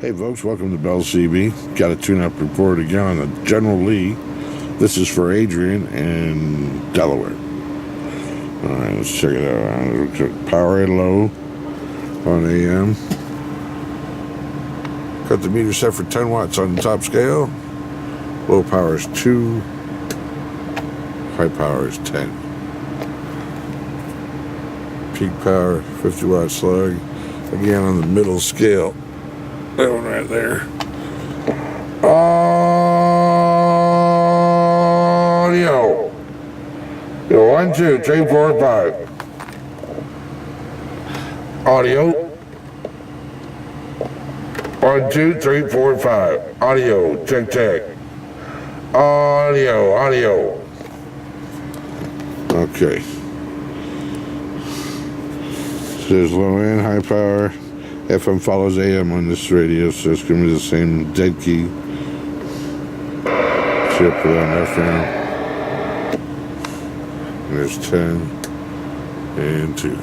Hey folks, welcome to Bell CB. Got a tune-up report again on the General Lee. This is for Adrian in Delaware. Alright, let's check it out. Power low on AM. Got the meter set for 10 watts on the top scale. Low power is 2. High power is 10. Peak power, 50 watt slug. Again on the middle scale. That one right there. Audio. 1, 2, 3, 4, 5. Audio. 1, 2, 3, 4, 5. Audio. Check, check. Audio. Okay. Says low end, high power. FM follows AM on this radio, so it's going to be the same dead key. Chip it on FM. There's 10 and 2.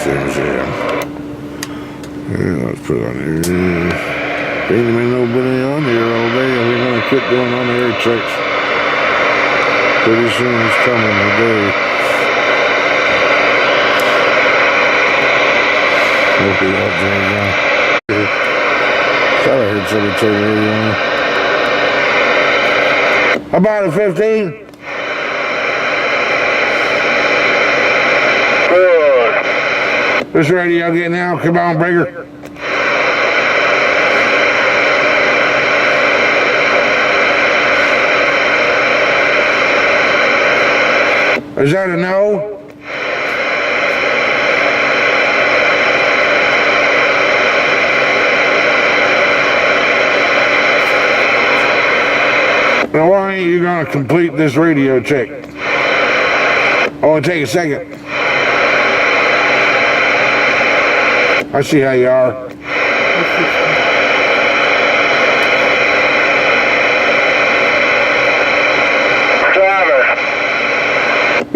Same as AM. And let's put it on here. Ain't been nobody on here all day. We're going to quit doing on air checks. Pretty soon it's coming today. Hope we all doing that. Thought I heard somebody turn the radio on. About a 15? Good. This radio getting out. Come on, Breaker. Is that a no? Now, why ain't you gonna complete this radio check? Oh, it'll take a second. I see how you are. Driver.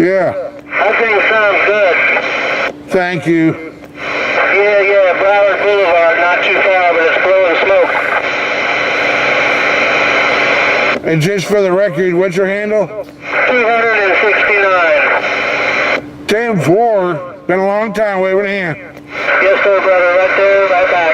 Yeah. That thing sounds good. Thank you. Yeah, Broward Boulevard, not too far, but it's blowing smoke. And just for the record, what's your handle? 269. 10-4. Been a long time waving a hand. Yes, sir, brother. Right there, right back.